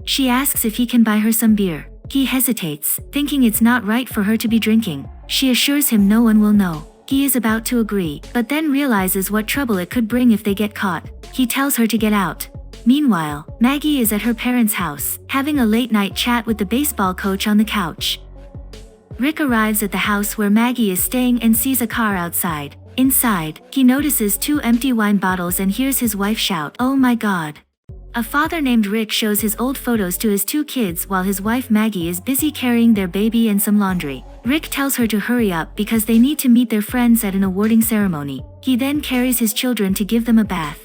She asks if he can buy her some beer. He hesitates, thinking it's not right for her to be drinking. She assures him no one will know. He is about to agree, but then realizes what trouble it could bring if they get caught. He tells her to get out. Meanwhile, Maggie is at her parents' house, having a late-night chat with the baseball coach on the couch. Rick arrives at the house where Maggie is staying and sees a car outside. Inside, he notices 2 empty wine bottles and hears his wife shout, "Oh my God." A father named Rick shows his old photos to his 2 kids while his wife Maggie is busy carrying their baby and some laundry. Rick tells her to hurry up because they need to meet their friends at an awarding ceremony. He then carries his children to give them a bath.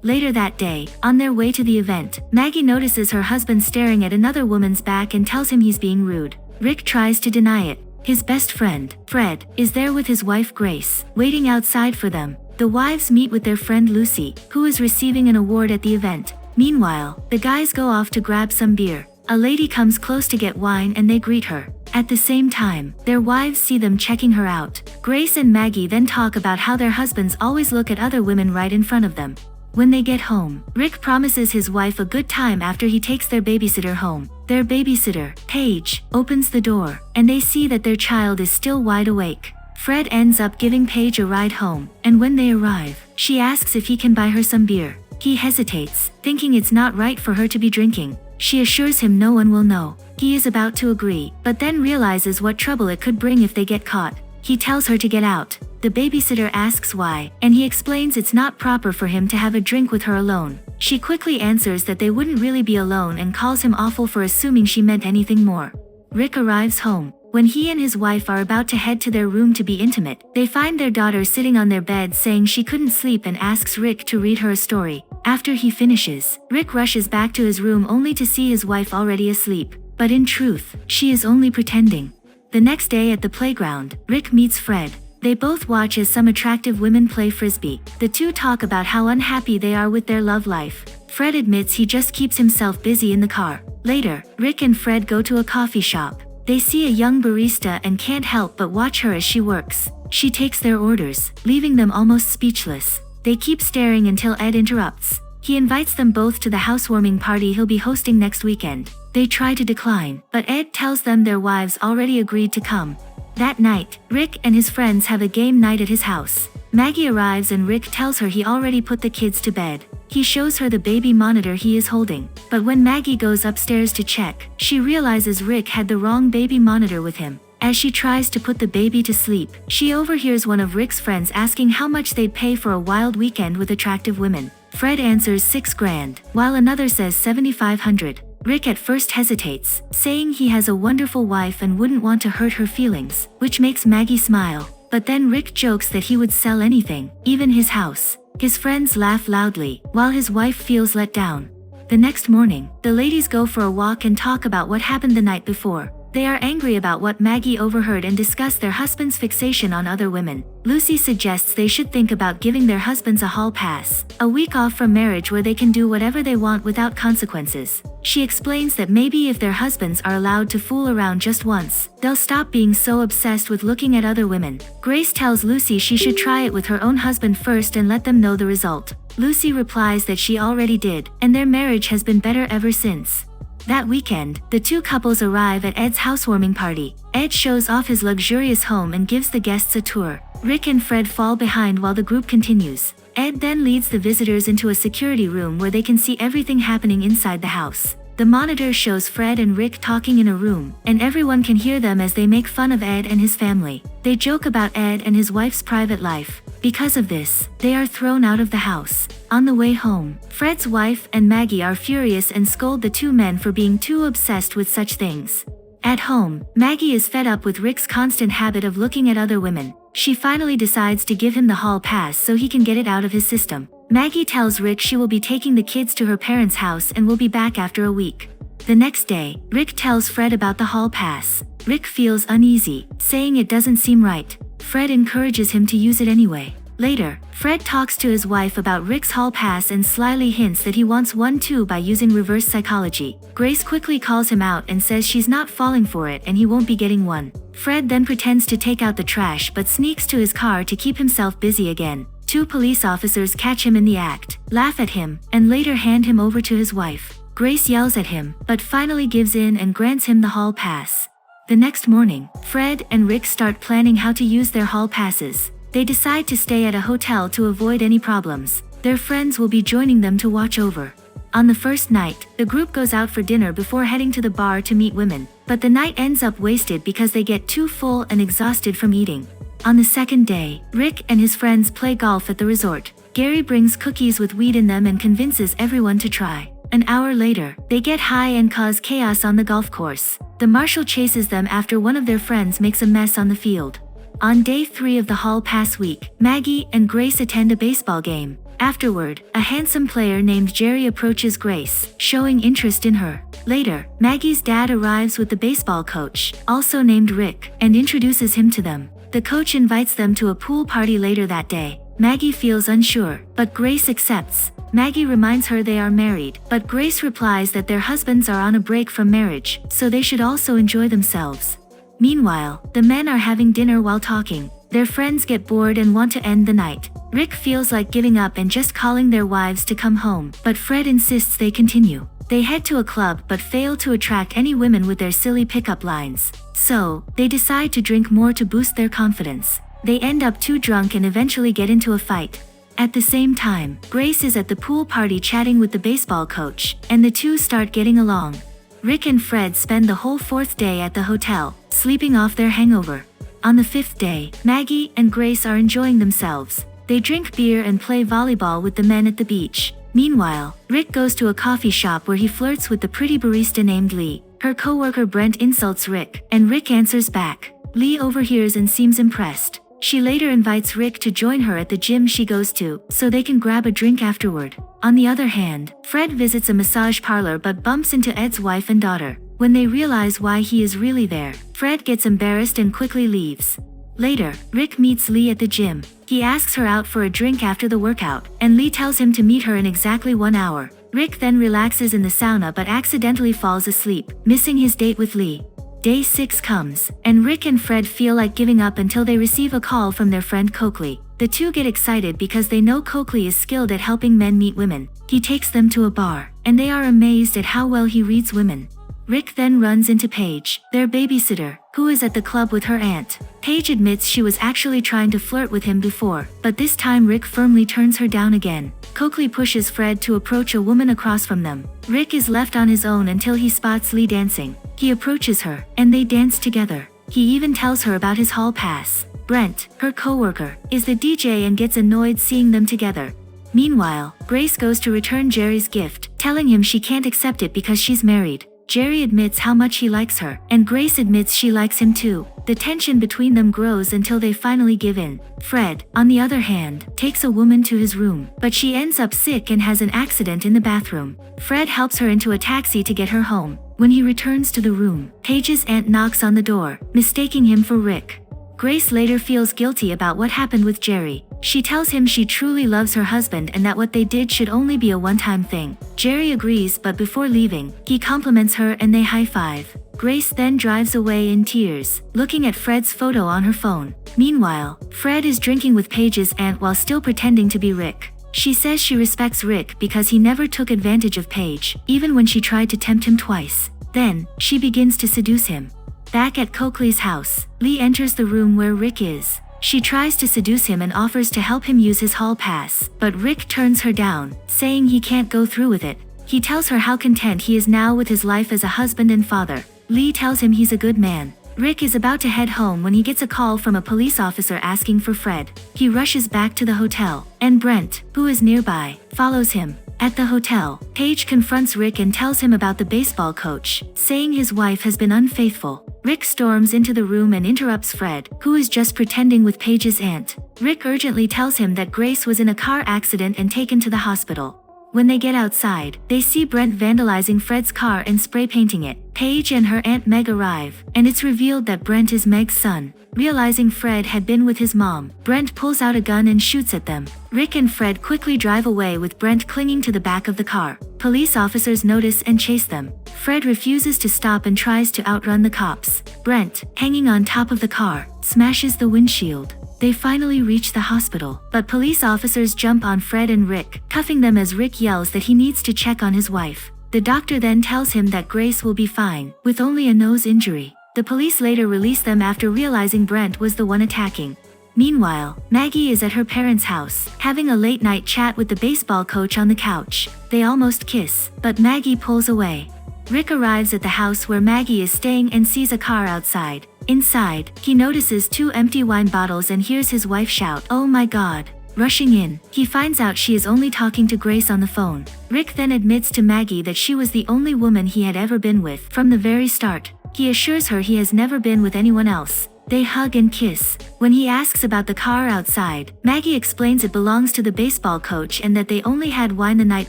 Later that day, on their way to the event, Maggie notices her husband staring at another woman's back and tells him he's being rude. Rick tries to deny it. His best friend, Fred, is there with his wife Grace, waiting outside for them. The wives meet with their friend Lucy, who is receiving an award at the event. Meanwhile, the guys go off to grab some beer. A lady comes close to get wine and they greet her. At the same time, their wives see them checking her out. Grace and Maggie then talk about how their husbands always look at other women right in front of them. When they get home, Rick promises his wife a good time after he takes their babysitter home. Their babysitter, Paige, opens the door, and they see that their child is still wide awake. Fred ends up giving Paige a ride home, and when they arrive, she asks if he can buy her some beer. He hesitates, thinking it's not right for her to be drinking. She assures him no one will know. He is about to agree, but then realizes what trouble it could bring if they get caught. He tells her to get out. The babysitter asks why, and he explains it's not proper for him to have a drink with her alone. She quickly answers that they wouldn't really be alone and calls him awful for assuming she meant anything more. Rick arrives home. When he and his wife are about to head to their room to be intimate, they find their daughter sitting on their bed saying she couldn't sleep and asks Rick to read her a story. After he finishes, Rick rushes back to his room only to see his wife already asleep. But in truth, she is only pretending. The next day at the playground, Rick meets Fred. They both watch as some attractive women play frisbee. The two talk about how unhappy they are with their love life. Fred admits he just keeps himself busy in the car. Later, Rick and Fred go to a coffee shop. They see a young barista and can't help but watch her as she works. She takes their orders, leaving them almost speechless. They keep staring until Ed interrupts. He invites them both to the housewarming party he'll be hosting next weekend. They try to decline, but Ed tells them their wives already agreed to come. That night, Rick and his friends have a game night at his house. Maggie arrives and Rick tells her he already put the kids to bed. He shows her the baby monitor he is holding. But when Maggie goes upstairs to check, she realizes Rick had the wrong baby monitor with him. As she tries to put the baby to sleep, she overhears one of Rick's friends asking how much they'd pay for a wild weekend with attractive women. Fred answers $6,000, while another says $7,500. Rick at first hesitates, saying he has a wonderful wife and wouldn't want to hurt her feelings, which makes Maggie smile. But then Rick jokes that he would sell anything, even his house. His friends laugh loudly, while his wife feels let down. The next morning, the ladies go for a walk and talk about what happened the night before. They are angry about what Maggie overheard and discuss their husband's fixation on other women. Lucy suggests they should think about giving their husbands a hall pass, a week off from marriage where they can do whatever they want without consequences. She explains that maybe if their husbands are allowed to fool around just once, they'll stop being so obsessed with looking at other women. Grace tells Lucy she should try it with her own husband first and let them know the result. Lucy replies that she already did, and their marriage has been better ever since. That weekend, the two couples arrive at Ed's housewarming party. Ed shows off his luxurious home and gives the guests a tour. Rick and Fred fall behind while the group continues. Ed then leads the visitors into a security room where they can see everything happening inside the house. The monitor shows Fred and Rick talking in a room, and everyone can hear them as they make fun of Ed and his family. They joke about Ed and his wife's private life. Because of this, they are thrown out of the house. On the way home, Fred's wife and Maggie are furious and scold the two men for being too obsessed with such things. At home, Maggie is fed up with Rick's constant habit of looking at other women. She finally decides to give him the hall pass so he can get it out of his system. Maggie tells Rick she will be taking the kids to her parents' house and will be back after a week. The next day, Rick tells Fred about the hall pass. Rick feels uneasy, saying it doesn't seem right. Fred encourages him to use it anyway. Later, Fred talks to his wife about Rick's hall pass and slyly hints that he wants one too by using reverse psychology. Grace quickly calls him out and says she's not falling for it and he won't be getting one. Fred then pretends to take out the trash but sneaks to his car to keep himself busy again. Two police officers catch him in the act, laugh at him, and later hand him over to his wife. Grace yells at him, but finally gives in and grants him the hall pass. The next morning, Fred and Rick start planning how to use their hall passes. They decide to stay at a hotel to avoid any problems. Their friends will be joining them to watch over. On the first night, the group goes out for dinner before heading to the bar to meet women, but the night ends up wasted because they get too full and exhausted from eating. On the second day, Rick and his friends play golf at the resort. Gary brings cookies with weed in them and convinces everyone to try. An hour later, they get high and cause chaos on the golf course. The marshal chases them after one of their friends makes a mess on the field. On day 3 of the hall pass week, Maggie and Grace attend a baseball game. Afterward, a handsome player named Jerry approaches Grace, showing interest in her. Later, Maggie's dad arrives with the baseball coach, also named Rick, and introduces him to them. The coach invites them to a pool party later that day. Maggie feels unsure, but Grace accepts. Maggie reminds her they are married, but Grace replies that their husbands are on a break from marriage, so they should also enjoy themselves. Meanwhile, the men are having dinner while talking. Their friends get bored and want to end the night. Rick feels like giving up and just calling their wives to come home, but Fred insists they continue. They head to a club but fail to attract any women with their silly pickup lines. So, they decide to drink more to boost their confidence. They end up too drunk and eventually get into a fight. At the same time, Grace is at the pool party chatting with the baseball coach, and the two start getting along. Rick and Fred spend the whole 4th day at the hotel, sleeping off their hangover. On the 5th day, Maggie and Grace are enjoying themselves. They drink beer and play volleyball with the men at the beach. Meanwhile, Rick goes to a coffee shop where he flirts with the pretty barista named Lee. Her coworker Brent insults Rick, and Rick answers back. Lee overhears and seems impressed. She later invites Rick to join her at the gym she goes to, so they can grab a drink afterward. On the other hand, Fred visits a massage parlor but bumps into Ed's wife and daughter. When they realize why he is really there, Fred gets embarrassed and quickly leaves. Later, Rick meets Lee at the gym. He asks her out for a drink after the workout, and Lee tells him to meet her in exactly 1 hour. Rick then relaxes in the sauna but accidentally falls asleep, missing his date with Lee. Day 6 comes, and Rick and Fred feel like giving up until they receive a call from their friend Coakley. The two get excited because they know Coakley is skilled at helping men meet women. He takes them to a bar, and they are amazed at how well he reads women. Rick then runs into Paige, their babysitter, who is at the club with her aunt. Paige admits she was actually trying to flirt with him before, but this time Rick firmly turns her down again. Coakley pushes Fred to approach a woman across from them. Rick is left on his own until he spots Lee dancing. He approaches her, and they dance together. He even tells her about his hall pass. Brent, her coworker, is the DJ and gets annoyed seeing them together. Meanwhile, Grace goes to return Jerry's gift, telling him she can't accept it because she's married. Jerry admits how much he likes her, and Grace admits she likes him too. The tension between them grows until they finally give in. Fred, on the other hand, takes a woman to his room, but she ends up sick and has an accident in the bathroom. Fred helps her into a taxi to get her home. When he returns to the room, Paige's aunt knocks on the door, mistaking him for Rick. Grace later feels guilty about what happened with Jerry. She tells him she truly loves her husband and that what they did should only be a one-time thing. Jerry agrees, but before leaving, he compliments her and they high-five. Grace then drives away in tears, looking at Fred's photo on her phone. Meanwhile, Fred is drinking with Paige's aunt while still pretending to be Rick. She says she respects Rick because he never took advantage of Paige, even when she tried to tempt him twice. Then, she begins to seduce him. Back at Coakley's house, Lee enters the room where Rick is. She tries to seduce him and offers to help him use his hall pass, but Rick turns her down, saying he can't go through with it. He tells her how content he is now with his life as a husband and father. Lee tells him he's a good man. Rick is about to head home when he gets a call from a police officer asking for Fred. He rushes back to the hotel, and Brent, who is nearby, follows him. At the hotel, Paige confronts Rick and tells him about the baseball coach, saying his wife has been unfaithful. Rick storms into the room and interrupts Fred, who is just pretending with Paige's aunt. Rick urgently tells him that Grace was in a car accident and taken to the hospital. When they get outside, they see Brent vandalizing Fred's car and spray painting it. Paige and her aunt Meg arrive, and it's revealed that Brent is Meg's son. Realizing Fred had been with his mom, Brent pulls out a gun and shoots at them. Rick and Fred quickly drive away with Brent clinging to the back of the car. Police officers notice and chase them. Fred refuses to stop and tries to outrun the cops. Brent, hanging on top of the car, smashes the windshield. They finally reach the hospital, but police officers jump on Fred and Rick, cuffing them as Rick yells that he needs to check on his wife. The doctor then tells him that Grace will be fine, with only a nose injury. The police later release them after realizing Brent was the one attacking. Meanwhile, Maggie is at her parents' house, having a late-night chat with the baseball coach on the couch. They almost kiss, but Maggie pulls away. Rick arrives at the house where Maggie is staying and sees a car outside. Inside, he notices 2 empty wine bottles and hears his wife shout, "Oh my God." Rushing in, he finds out she is only talking to Grace on the phone. Rick then admits to Maggie that she was the only woman he had ever been with from the very start. He assures her he has never been with anyone else. They hug and kiss. When he asks about the car outside, Maggie explains it belongs to the baseball coach and that they only had wine the night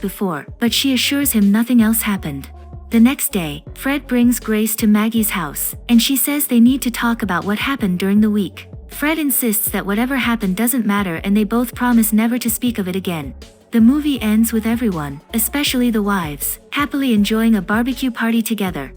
before, but she assures him nothing else happened. The next day, Fred brings Grace to Maggie's house, and she says they need to talk about what happened during the week. Fred insists that whatever happened doesn't matter and they both promise never to speak of it again. The movie ends with everyone, especially the wives, happily enjoying a barbecue party together.